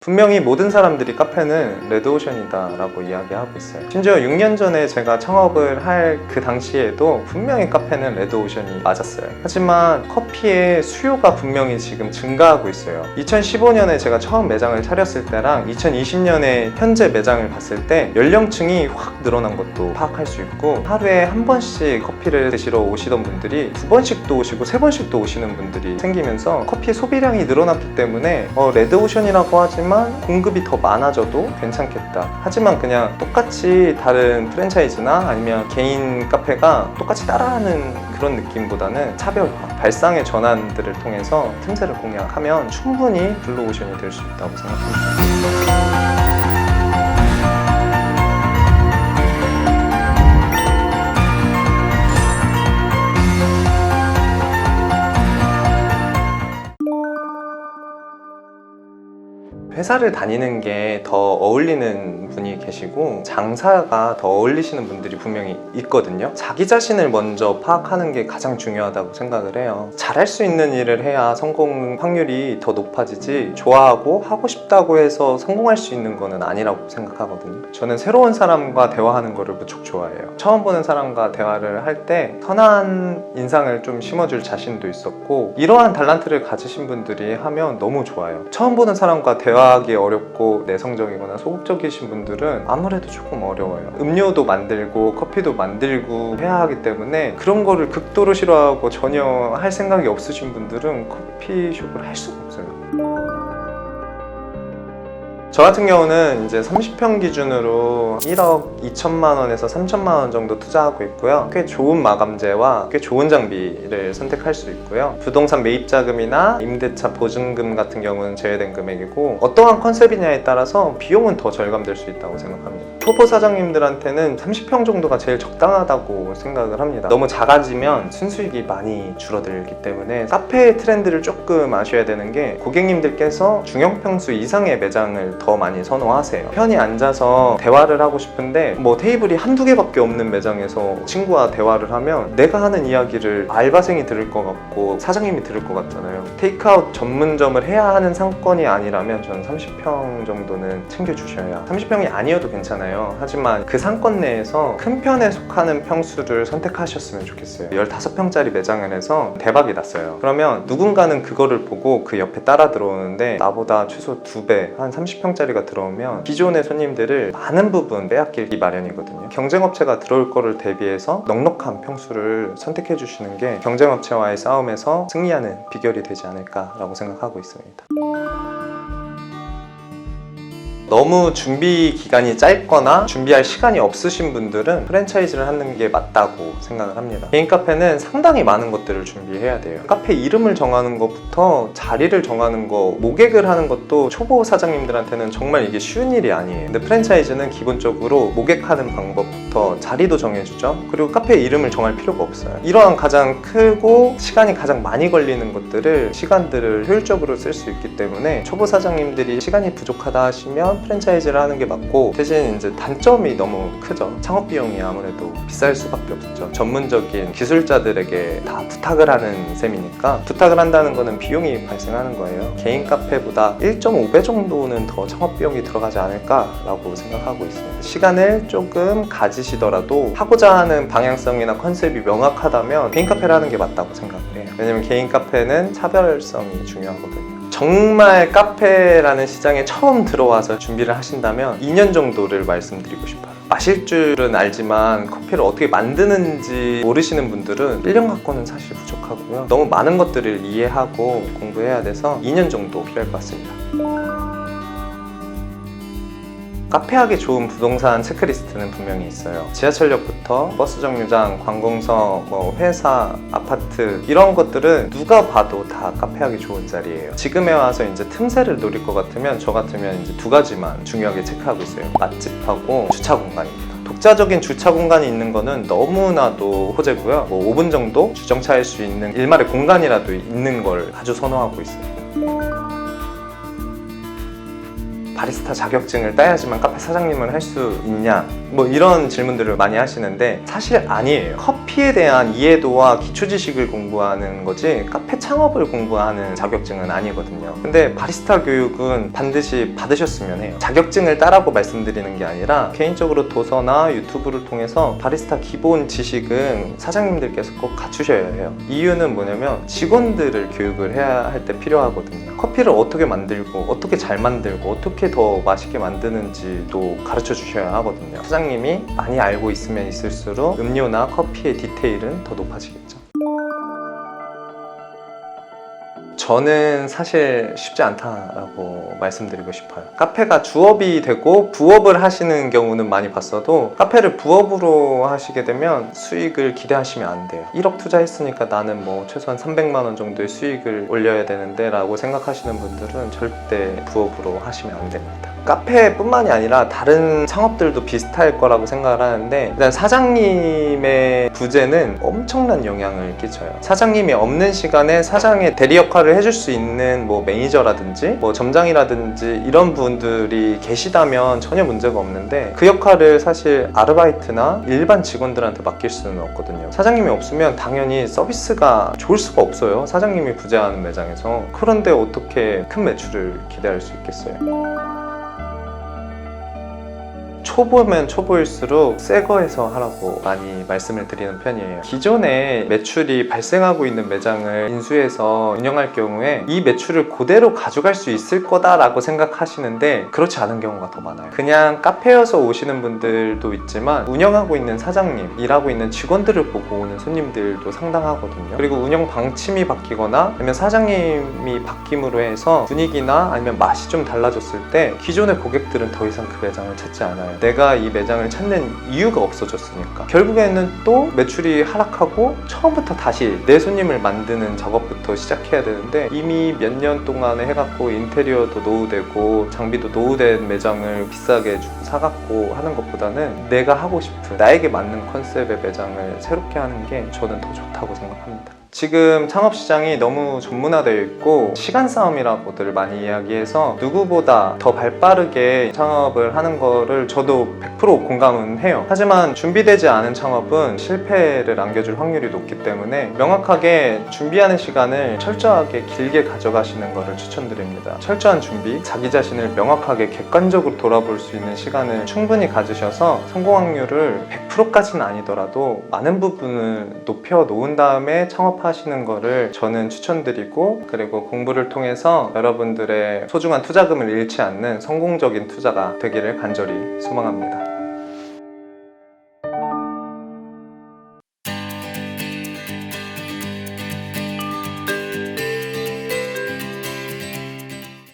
분명히 모든 사람들이 카페는 레드오션이다 라고 이야기하고 있어요. 심지어 6년 전에 제가 창업을 할 그 당시에도 분명히 카페는 레드오션이 맞았어요. 하지만 커피의 수요가 분명히 지금 증가하고 있어요. 2015년에 제가 처음 매장을 차렸을 때랑 2020년에 현재 매장을 봤을 때 연령층이 확 늘어난 것도 파악할 수 있고, 하루에 한 번씩 커피를 드시러 오시던 분들이 두 번씩도 오시고 세 번씩도 오시는 분들이 생기면서 커피 소비량이 늘어났기 때문에 레드오션이라고 하지만 공급이 더 많아져도 괜찮겠다. 하지만 그냥 똑같이 다른 프랜차이즈나 아니면 개인 카페가 똑같이 따라하는 그런 느낌보다는 차별화, 발상의 전환들을 통해서 틈새를 공략하면 충분히 블루오션이 될 수 있다고 생각합니다. 회사를 다니는 게 더 어울리는 분이 계시고 장사가 더 어울리시는 분들이 분명히 있거든요. 자기 자신을 먼저 파악하는 게 가장 중요하다고 생각을 해요. 잘할 수 있는 일을 해야 성공 확률이 더 높아지지, 좋아하고 하고 싶다고 해서 성공할 수 있는 거는 아니라고 생각하거든요. 저는 새로운 사람과 대화하는 거를 무척 좋아해요. 처음 보는 사람과 대화를 할 때 선한 인상을 좀 심어줄 자신도 있었고, 이러한 달란트를 가지신 분들이 하면 너무 좋아요. 처음 보는 사람과 대화하기 어렵고 내성적이거나 소극적이신 분들은 아무래도 조금 어려워요. 음료도 만들고 커피도 만들고 해야 하기 때문에 그런 거를 극도로 싫어하고 전혀 할 생각이 없으신 분들은 커피숍을 할 수가 없어요. 저 같은 경우는 이제 30평 기준으로 1억 2천만 원에서 3천만 원 정도 투자하고 있고요. 꽤 좋은 마감재와 꽤 좋은 장비를 선택할 수 있고요. 부동산 매입 자금이나 임대차 보증금 같은 경우는 제외된 금액이고, 어떠한 컨셉이냐에 따라서 비용은 더 절감될 수 있다고 생각합니다. 초보 사장님들한테는 30평 정도가 제일 적당하다고 생각을 합니다. 너무 작아지면 순수익이 많이 줄어들기 때문에 카페의 트렌드를 조금 아셔야 되는 게, 고객님들께서 중형평수 이상의 매장을 더 많이 선호하세요. 편히 앉아서 대화를 하고 싶은데 뭐 테이블이 한두 개밖에 없는 매장에서 친구와 대화를 하면 내가 하는 이야기를 알바생이 들을 것 같고 사장님이 들을 것 같잖아요. 테이크아웃 전문점을 해야 하는 상권이 아니라면 저는 30평 정도는 챙겨주셔야, 30평이 아니어도 괜찮아요. 하지만 그 상권 내에서 큰 편에 속하는 평수를 선택하셨으면 좋겠어요. 15평짜리 매장을 해서 대박이 났어요. 그러면 누군가는 그거를 보고 그 옆에 따라 들어오는데, 나보다 최소 2배, 한 30평짜리가 들어오면 기존의 손님들을 많은 부분 빼앗기기 마련이거든요. 경쟁업체가 들어올 거를 대비해서 넉넉한 평수를 선택해 주시는 게 경쟁업체와의 싸움에서 승리하는 비결이 되지 않을까라고 생각하고 있습니다. 너무 준비 기간이 짧거나 준비할 시간이 없으신 분들은 프랜차이즈를 하는 게 맞다고 생각을 합니다. 개인 카페는 상당히 많은 것들을 준비해야 돼요. 카페 이름을 정하는 것부터 자리를 정하는 거, 모객을 하는 것도 초보 사장님들한테는 정말 이게 쉬운 일이 아니에요. 근데 프랜차이즈는 기본적으로 모객하는 방법부터 자리도 정해주죠. 그리고 카페 이름을 정할 필요가 없어요. 이러한 가장 크고 시간이 가장 많이 걸리는 것들을, 시간들을 효율적으로 쓸 수 있기 때문에 초보 사장님들이 시간이 부족하다 하시면 프랜차이즈를 하는 게 맞고, 대신 이제 단점이 너무 크죠. 창업 비용이 아무래도 비쌀 수밖에 없죠. 전문적인 기술자들에게 다 부탁을 하는 셈이니까, 부탁을 한다는 거는 비용이 발생하는 거예요. 개인 카페보다 1.5배 정도는 더 창업 비용이 들어가지 않을까라고 생각하고 있습니다. 시간을 조금 가지시더라도 하고자 하는 방향성이나 컨셉이 명확하다면 개인 카페를 하는 게 맞다고 생각을 해요. 왜냐면 개인 카페는 차별성이 중요하거든요. 정말 카페라는 시장에 처음 들어와서 준비를 하신다면 2년 정도를 말씀드리고 싶어요. 마실 줄은 알지만 커피를 어떻게 만드는지 모르시는 분들은 1년 갖고는 사실 부족하고요. 너무 많은 것들을 이해하고 공부해야 돼서 2년 정도 필요할 것 같습니다. 카페하기 좋은 부동산 체크리스트는 분명히 있어요. 지하철역부터 버스 정류장, 관공서, 회사, 아파트, 이런 것들은 누가 봐도 다 카페하기 좋은 자리예요. 지금에 와서 이제 틈새를 노릴 것 같으면, 저 같으면 이제 2가지만 중요하게 체크하고 있어요. 맛집하고 주차 공간입니다. 독자적인 주차 공간이 있는 거는 너무나도 호재고요. 5분 정도 주정차할 수 있는 일말의 공간이라도 있는 걸 아주 선호하고 있습니다. 바리스타 자격증을 따야지만 카페 사장님을 할 수 있냐, 뭐 이런 질문들을 많이 하시는데 사실 아니에요. 커피에 대한 이해도와 기초 지식을 공부하는 거지 카페 창업을 공부하는 자격증은 아니거든요. 근데 바리스타 교육은 반드시 받으셨으면 해요. 자격증을 따라고 말씀드리는 게 아니라 개인적으로 도서나 유튜브를 통해서 바리스타 기본 지식은 사장님들께서 꼭 갖추셔야 해요. 이유는 뭐냐면 직원들을 교육을 해야 할 때 필요하거든요. 커피를 어떻게 만들고 어떻게 잘 만들고 어떻게 더 맛있게 만드는지도 가르쳐 주셔야 하거든요. 사장님이 많이 알고 있으면 있을수록 음료나 커피의 디테일은 더 높아지겠죠. 저는 사실 쉽지 않다라고 말씀드리고 싶어요. 카페가 주업이 되고 부업을 하시는 경우는 많이 봤어도 카페를 부업으로 하시게 되면 수익을 기대하시면 안 돼요. 1억 투자했으니까 나는 뭐 최소한 300만 원 정도의 수익을 올려야 되는데 라고 생각하시는 분들은 절대 부업으로 하시면 안 됩니다. 카페뿐만이 아니라 다른 창업들도 비슷할 거라고 생각을 하는데 일단 사장님의 부재는 엄청난 영향을 끼쳐요. 사장님이 없는 시간에 사장의 대리 역할을 해줄 수 있는 뭐 매니저라든지 뭐 점장이라든지 이런 분들이 계시다면 전혀 문제가 없는데 그 역할을 사실 아르바이트나 일반 직원들한테 맡길 수는 없거든요. 사장님이 없으면 당연히 서비스가 좋을 수가 없어요. 사장님이 부재하는 매장에서. 그런데 어떻게 큰 매출을 기대할 수 있겠어요? 초보면 초보일수록 새 거에서 하라고 많이 말씀을 드리는 편이에요. 기존에 매출이 발생하고 있는 매장을 인수해서 운영할 경우에 이 매출을 그대로 가져갈 수 있을 거다라고 생각하시는데 그렇지 않은 경우가 더 많아요. 그냥 카페여서 오시는 분들도 있지만 운영하고 있는 사장님, 일하고 있는 직원들을 보고 오는 손님들도 상당하거든요. 그리고 운영 방침이 바뀌거나 아니면 사장님이 바뀜으로 해서 분위기나 아니면 맛이 좀 달라졌을 때 기존의 고객들은 더 이상 그 매장을 찾지 않아요. 내가 이 매장을 찾는 이유가 없어졌으니까. 결국에는 또 매출이 하락하고 처음부터 다시 내 손님을 만드는 작업부터 시작해야 되는데 이미 몇 년 동안에 해갖고 인테리어도 노후되고 장비도 노후된 매장을 비싸게 주고 사갖고 하는 것보다는 내가 하고 싶은 나에게 맞는 컨셉의 매장을 새롭게 하는 게 저는 더 좋다고 생각합니다. 지금 창업시장이 너무 전문화되어 있고 시간 싸움이라고들 많이 이야기해서 누구보다 더 발빠르게 창업을 하는 거를 저도 100% 공감은 해요. 하지만 준비되지 않은 창업은 실패를 안겨줄 확률이 높기 때문에 명확하게 준비하는 시간을 철저하게 길게 가져가시는 것을 추천드립니다. 철저한 준비, 자기 자신을 명확하게 객관적으로 돌아볼 수 있는 시간을 충분히 가지셔서 성공 확률을 100%까지는 아니더라도 많은 부분을 높여 놓은 다음에 창업하시는 거를 저는 추천드리고, 그리고 공부를 통해서 여러분들의 소중한 투자금을 잃지 않는 성공적인 투자가 되기를 간절히 소망합니다.